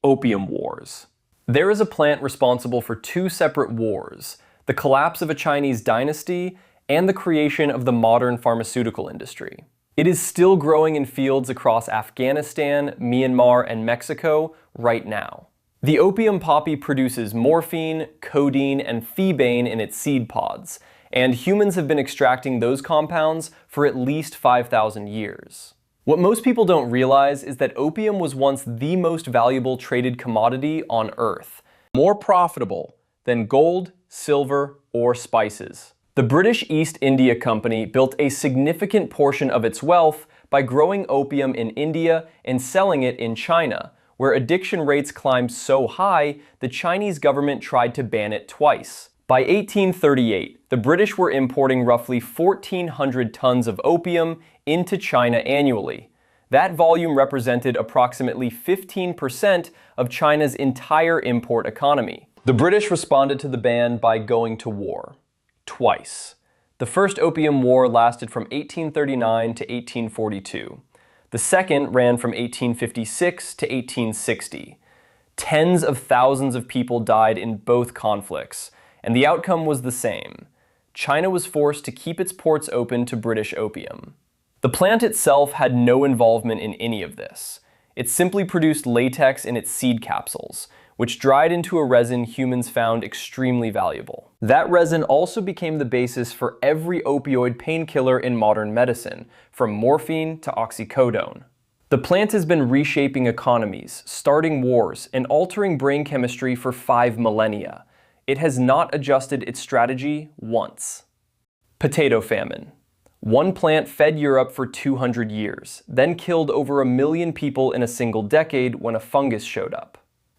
Opium Wars. There is a plant responsible for two separate wars: the collapse of a Chinese dynasty and the creation of the modern pharmaceutical industry. It is still growing in fields across Afghanistan, Myanmar, and Mexico right now. The opium poppy produces morphine, codeine, and thebaine in its seed pods, and humans have been extracting those compounds for at least 5,000 years. What most people don't realize is that opium was once the most valuable traded commodity on Earth, more profitable than gold, silver, or spices. The British East India Company built a significant portion of its wealth by growing opium in India and selling it in China, where addiction rates climbed so high the Chinese government tried to ban it twice. By 1838, the British were importing roughly 1,400 tons of opium into China annually. That volume represented approximately 15% of China's entire import economy. The British responded to the ban by going to war. Twice. The First Opium War lasted from 1839 to 1842. The second ran from 1856 to 1860. Tens of thousands of people died in both conflicts, and the outcome was the same. China was forced to keep its ports open to British opium. The plant itself had no involvement in any of this. It simply produced latex in its seed capsules, which dried into a resin humans found extremely valuable. That resin also became the basis for every opioid painkiller in modern medicine, from morphine to oxycodone. The plant has been reshaping economies, starting wars, and altering brain chemistry for 5 millennia. It has not adjusted its strategy once. Potato famine. One plant fed Europe for 200 years, then killed over 1 million people in a single decade when a fungus showed up.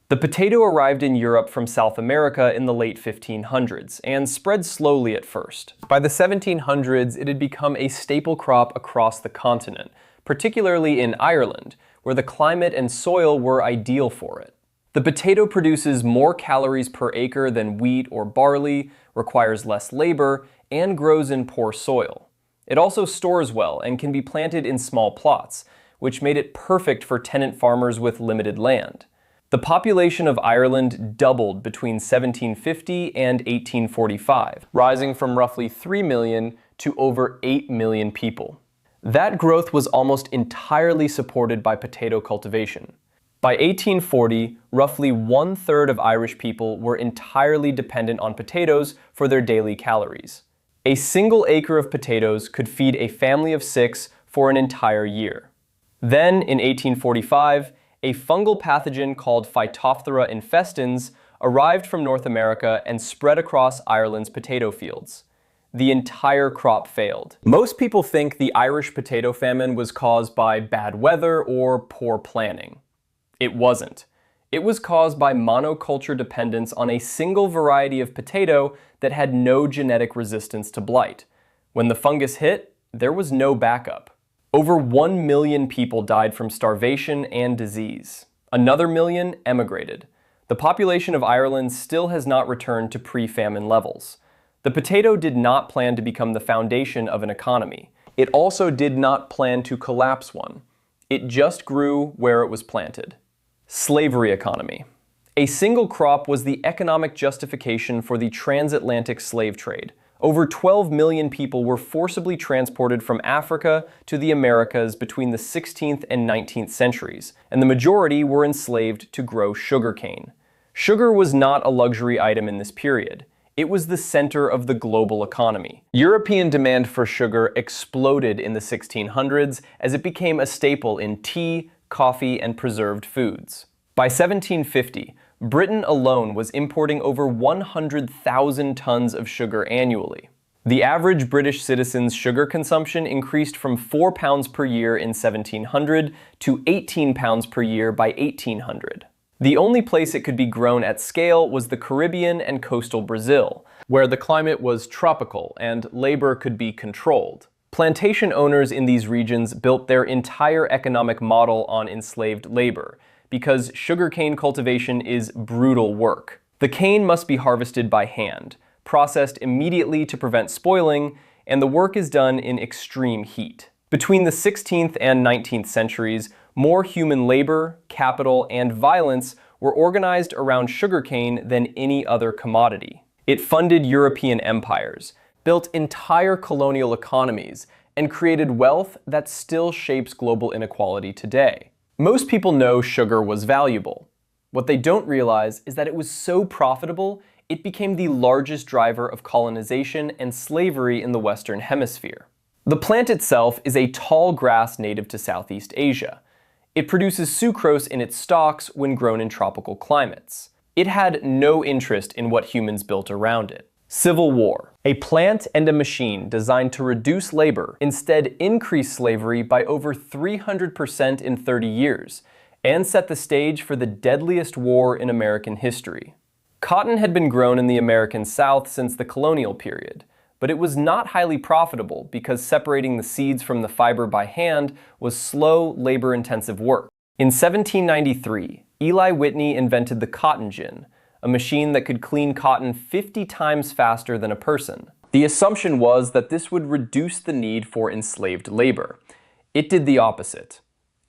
The potato arrived in Europe from South America in the late 1500s and spread slowly at first. By the 1700s, it had become a staple crop across the continent, particularly in Ireland, where the climate and soil were ideal for it. The potato produces more calories per acre than wheat or barley, requires less labor, and grows in poor soil. It also stores well and can be planted in small plots, which made it perfect for tenant farmers with limited land. The population of Ireland doubled between 1750 and 1845, rising from roughly 3 million to over 8 million people. That growth was almost entirely supported by potato cultivation. By 1840, roughly 1/3 of Irish people were entirely dependent on potatoes for their daily calories. A single acre of potatoes could feed a family of 6 for an entire year. Then, in 1845, a fungal pathogen called Phytophthora infestans arrived from North America and spread across Ireland's potato fields. The entire crop failed. Most people think the Irish potato famine was caused by bad weather or poor planning. It wasn't. It was caused by monoculture dependence on a single variety of potato that had no genetic resistance to blight. When the fungus hit, there was no backup. Over 1 million people died from starvation and disease. Another million emigrated. The population of Ireland still has not returned to pre-famine levels. The potato did not plan to become the foundation of an economy. It also did not plan to collapse one. It just grew where it was planted. Slavery economy. A single crop was the economic justification for the transatlantic slave trade. Over 12 million people were forcibly transported from Africa to the Americas between the 16th and 19th centuries, and the majority were enslaved to grow sugarcane. Sugar was not a luxury item in this period. It was the center of the global economy. European demand for sugar exploded in the 1600s as it became a staple in tea, coffee, and preserved foods. By 1750, Britain alone was importing over 100,000 tons of sugar annually. The average British citizen's sugar consumption increased from 4 pounds per year in 1700 to 18 pounds per year by 1800. The only place it could be grown at scale was the Caribbean and coastal Brazil, where the climate was tropical and labor could be controlled. Plantation owners in these regions built their entire economic model on enslaved labor, because sugarcane cultivation is brutal work. The cane must be harvested by hand, processed immediately to prevent spoiling, and the work is done in extreme heat. Between the 16th and 19th centuries, more human labor, capital, and violence were organized around sugarcane than any other commodity. It funded European empires, built entire colonial economies, and created wealth that still shapes global inequality today. Most people know sugar was valuable. What they don't realize is that it was so profitable, it became the largest driver of colonization and slavery in the Western Hemisphere. The plant itself is a tall grass native to Southeast Asia. It produces sucrose in its stalks when grown in tropical climates. It had no interest in what humans built around it. Civil War. A plant and a machine designed to reduce labor instead increased slavery by over 300% in 30 years, and set the stage for the deadliest war in American history. Cotton had been grown in the American South since the colonial period, but it was not highly profitable because separating the seeds from the fiber by hand was slow, labor-intensive work. In 1793, Eli Whitney invented the cotton gin, a machine that could clean cotton 50 times faster than a person. The assumption was that this would reduce the need for enslaved labor. It did the opposite.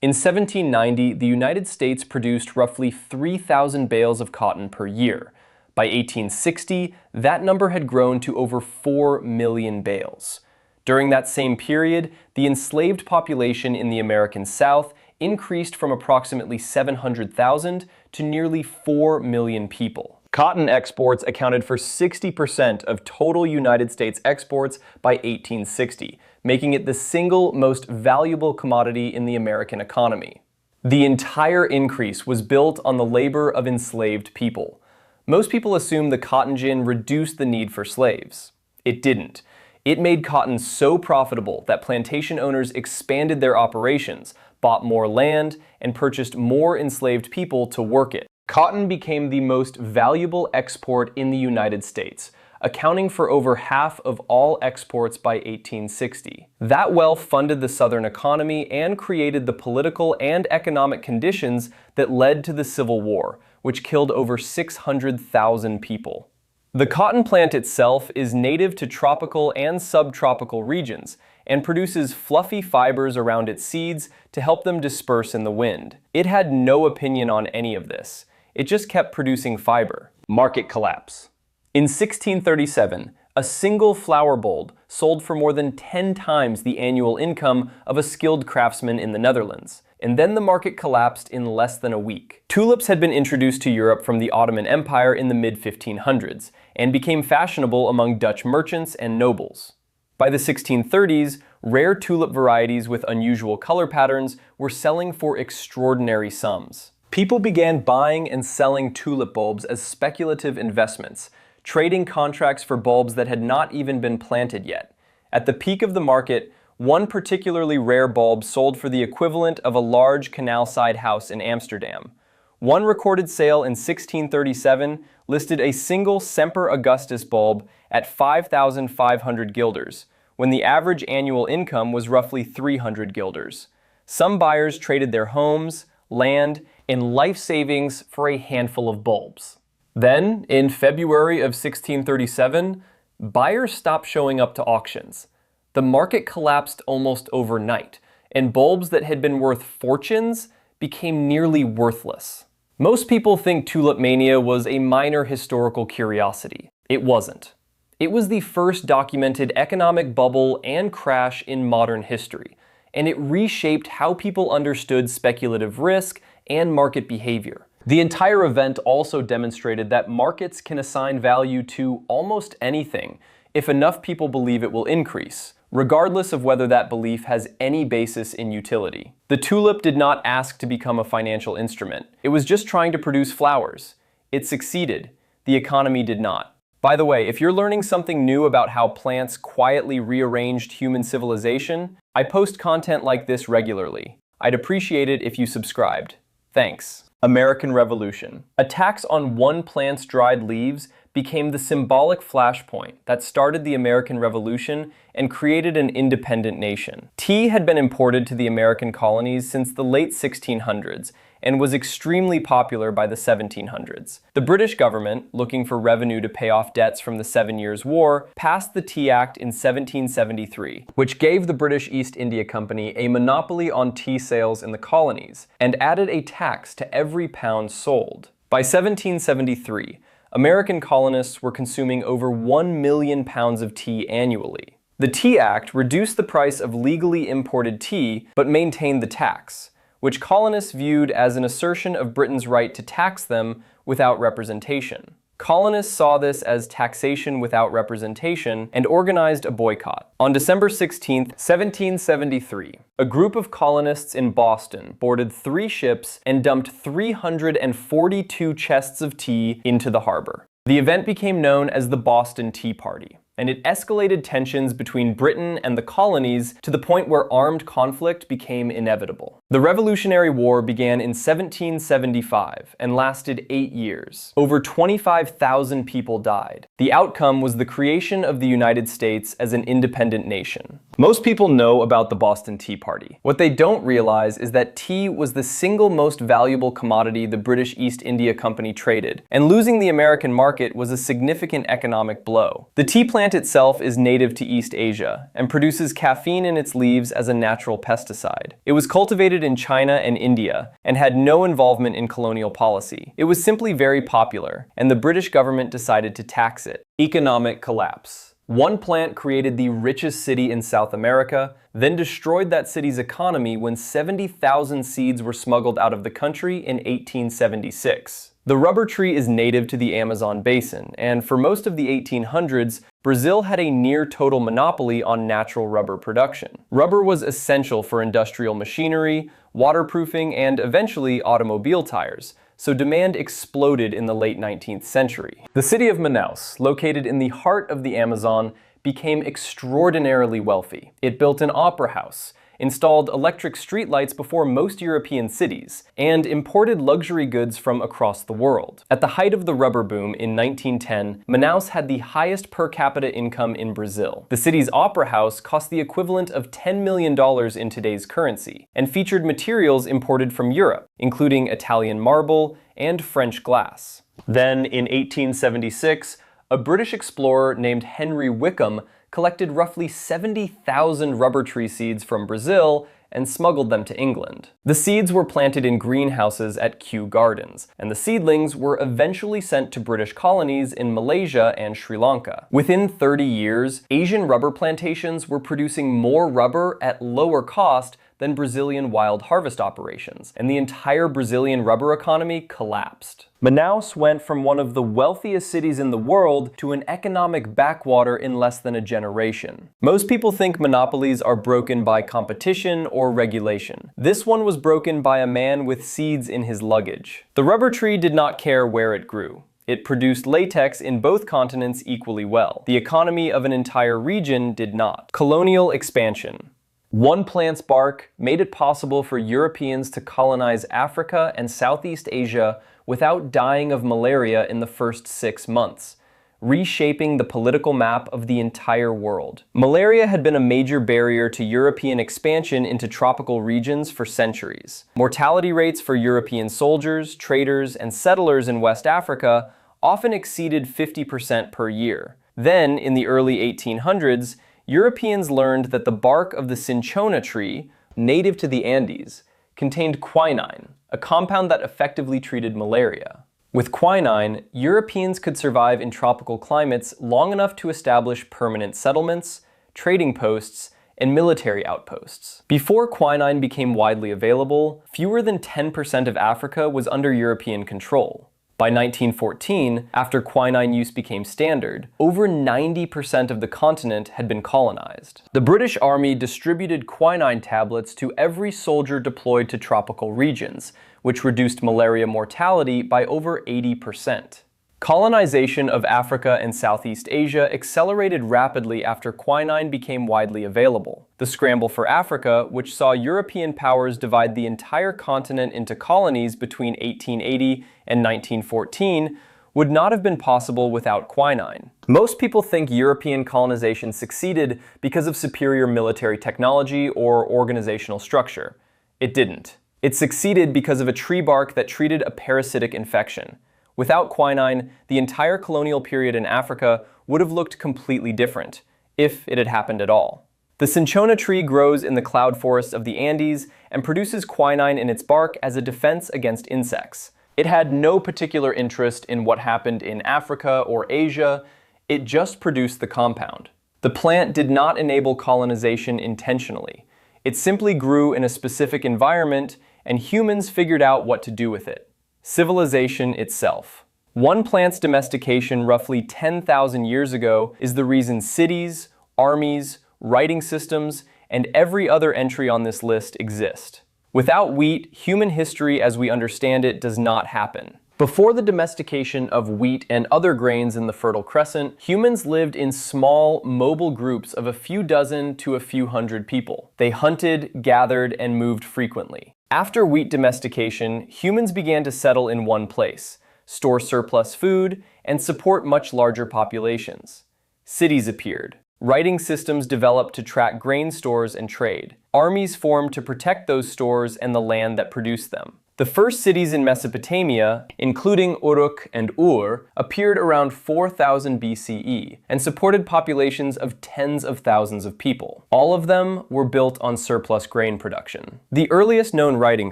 In 1790, the United States produced roughly 3,000 bales of cotton per year. By 1860, that number had grown to over 4 million bales. During that same period, the enslaved population in the American South increased from approximately 700,000 to nearly 4 million people. Cotton exports accounted for 60% of total United States exports by 1860, making it the single most valuable commodity in the American economy. The entire increase was built on the labor of enslaved people. Most people assume the cotton gin reduced the need for slaves. It didn't. It made cotton so profitable that plantation owners expanded their operations, bought more land, and purchased more enslaved people to work it. Cotton became the most valuable export in the United States, accounting for over half of all exports by 1860. That wealth funded the Southern economy and created the political and economic conditions that led to the Civil War, which killed over 600,000 people. The cotton plant itself is native to tropical and subtropical regions and produces fluffy fibers around its seeds to help them disperse in the wind. It had no opinion on any of this. It just kept producing fiber. Market collapse. In 1637, a single flower bulb sold for more than 10 times the annual income of a skilled craftsman in the Netherlands. And then the market collapsed in less than a week. Tulips had been introduced to Europe from the Ottoman Empire in the mid-1500s and became fashionable among Dutch merchants and nobles. By the 1630s, rare tulip varieties with unusual color patterns were selling for extraordinary sums. People began buying and selling tulip bulbs as speculative investments, trading contracts for bulbs that had not even been planted yet. At the peak of the market, one particularly rare bulb sold for the equivalent of a large canal-side house in Amsterdam. One recorded sale in 1637 listed a single Semper Augustus bulb at 5,500 guilders, when the average annual income was roughly 300 guilders. Some buyers traded their homes, land, and life savings for a handful of bulbs. Then, in February of 1637, buyers stopped showing up to auctions. The market collapsed almost overnight, and bulbs that had been worth fortunes became nearly worthless. Most people think tulip mania was a minor historical curiosity. It wasn't. It was the first documented economic bubble and crash in modern history, and it reshaped how people understood speculative risk and market behavior. The entire event also demonstrated that markets can assign value to almost anything if enough people believe it will increase, regardless of whether that belief has any basis in utility. The tulip did not ask to become a financial instrument. It was just trying to produce flowers. It succeeded. The economy did not. By the way, if you're learning something new about how plants quietly rearranged human civilization, I post content like this regularly. I'd appreciate it if you subscribed. Thanks. American Revolution. Attacks on one plant's dried leaves became the symbolic flashpoint that started the American Revolution and created an independent nation. Tea had been imported to the American colonies since the late 1600s and was extremely popular by the 1700s. The British government, looking for revenue to pay off debts from the 7 Years' War, passed the Tea Act in 1773, which gave the British East India Company a monopoly on tea sales in the colonies and added a tax to every pound sold. By 1773, American colonists were consuming over 1 million pounds of tea annually. The Tea Act reduced the price of legally imported tea, but maintained the tax, which colonists viewed as an assertion of Britain's right to tax them without representation. Colonists saw this as taxation without representation and organized a boycott. On December 16, 1773, a group of colonists in Boston boarded 3 ships and dumped 342 chests of tea into the harbor. The event became known as the Boston Tea Party, and it escalated tensions between Britain and the colonies to the point where armed conflict became inevitable. The Revolutionary War began in 1775 and lasted 8 years. Over 25,000 people died. The outcome was the creation of the United States as an independent nation. Most people know about the Boston Tea Party. What they don't realize is that tea was the single most valuable commodity the British East India Company traded, and losing the American market was a significant economic blow. The tea plant itself is native to East Asia and produces caffeine in its leaves as a natural pesticide. It was cultivated in China and India and had no involvement in colonial policy. It was simply very popular, and the British government decided to tax it. Economic collapse. One plant created the richest city in South America, then destroyed that city's economy when 70,000 seeds were smuggled out of the country in 1876. The rubber tree is native to the Amazon basin, and for most of the 1800s, Brazil had a near-total monopoly on natural rubber production. Rubber was essential for industrial machinery, waterproofing, and eventually automobile tires, so demand exploded in the late 19th century. The city of Manaus, located in the heart of the Amazon, became extraordinarily wealthy. It built an opera house, installed electric streetlights before most European cities, and imported luxury goods from across the world. At the height of the rubber boom in 1910, Manaus had the highest per capita income in Brazil. The city's opera house cost the equivalent of $10 million in today's currency, and featured materials imported from Europe, including Italian marble and French glass. Then, in 1876, a British explorer named Henry Wickham collected roughly 70,000 rubber tree seeds from Brazil and smuggled them to England. The seeds were planted in greenhouses at Kew Gardens, and the seedlings were eventually sent to British colonies in Malaysia and Sri Lanka. Within 30 years, Asian rubber plantations were producing more rubber at lower cost than Brazilian wild harvest operations, and the entire Brazilian rubber economy collapsed. Manaus went from one of the wealthiest cities in the world to an economic backwater in less than a generation. Most people think monopolies are broken by competition or regulation. This one was broken by a man with seeds in his luggage. The rubber tree did not care where it grew. It produced latex in both continents equally well. The economy of an entire region did not. Colonial Expansion. One plant's bark made it possible for Europeans to colonize Africa and Southeast Asia without dying of malaria in the first 6 months, reshaping the political map of the entire world. Malaria had been a major barrier to European expansion into tropical regions for centuries. Mortality rates for European soldiers, traders, and settlers in West Africa often exceeded 50% per year. Then, in the early 1800s, Europeans learned that the bark of the cinchona tree, native to the Andes, contained quinine, a compound that effectively treated malaria. With quinine, Europeans could survive in tropical climates long enough to establish permanent settlements, trading posts, and military outposts. Before quinine became widely available, fewer than 10% of Africa was under European control. By 1914, after quinine use became standard, over 90% of the continent had been colonized. The British Army distributed quinine tablets to every soldier deployed to tropical regions, which reduced malaria mortality by over 80%. Colonization of Africa and Southeast Asia accelerated rapidly after quinine became widely available. The scramble for Africa, which saw European powers divide the entire continent into colonies between 1880 and 1914, would not have been possible without quinine. Most people think European colonization succeeded because of superior military technology or organizational structure. It didn't. It succeeded because of a tree bark that treated a parasitic infection. Without quinine, the entire colonial period in Africa would have looked completely different, if it had happened at all. The cinchona tree grows in the cloud forests of the Andes and produces quinine in its bark as a defense against insects. It had no particular interest in what happened in Africa or Asia, it just produced the compound. The plant did not enable colonization intentionally. It simply grew in a specific environment, and humans figured out what to do with it. Civilization itself. One plant's domestication roughly 10,000 years ago is the reason cities, armies, writing systems, and every other entry on this list exist. Without wheat, human history as we understand it does not happen. Before the domestication of wheat and other grains in the Fertile Crescent, humans lived in small, mobile groups of a few dozen to a few hundred people. They hunted, gathered, and moved frequently. After wheat domestication, humans began to settle in one place, store surplus food, and support much larger populations. Cities appeared. Writing systems developed to track grain stores and trade. Armies formed to protect those stores and the land that produced them. The first cities in Mesopotamia, including Uruk and Ur, appeared around 4000 BCE and supported populations of tens of thousands of people. All of them were built on surplus grain production. The earliest known writing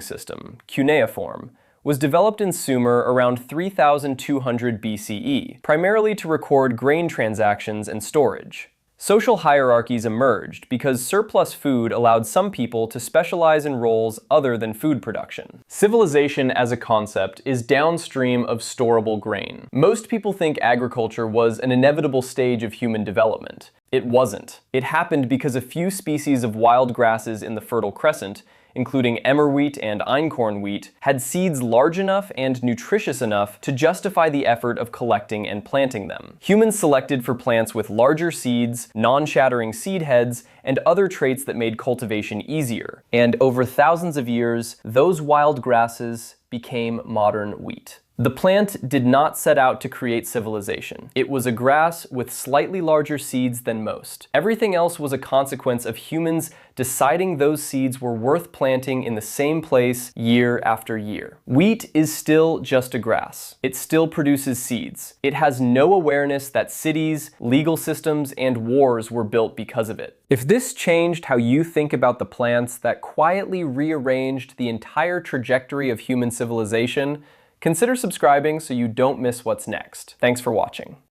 system, cuneiform, was developed in Sumer around 3200 BCE, primarily to record grain transactions and storage. Social hierarchies emerged because surplus food allowed some people to specialize in roles other than food production. Civilization as a concept is downstream of storable grain. Most people think agriculture was an inevitable stage of human development. It wasn't. It happened because a few species of wild grasses in the Fertile Crescent, including emmer wheat and einkorn wheat, had seeds large enough and nutritious enough to justify the effort of collecting and planting them. Humans selected for plants with larger seeds, non-shattering seed heads, and other traits that made cultivation easier. And over thousands of years, those wild grasses became modern wheat. The plant did not set out to create civilization. It was a grass with slightly larger seeds than most. Everything else was a consequence of humans deciding those seeds were worth planting in the same place year after year. Wheat is still just a grass. It still produces seeds. It has no awareness that cities, legal systems, and wars were built because of it. If this changed how you think about the plants that quietly rearranged the entire trajectory of human civilization, consider subscribing so you don't miss what's next. Thanks for watching.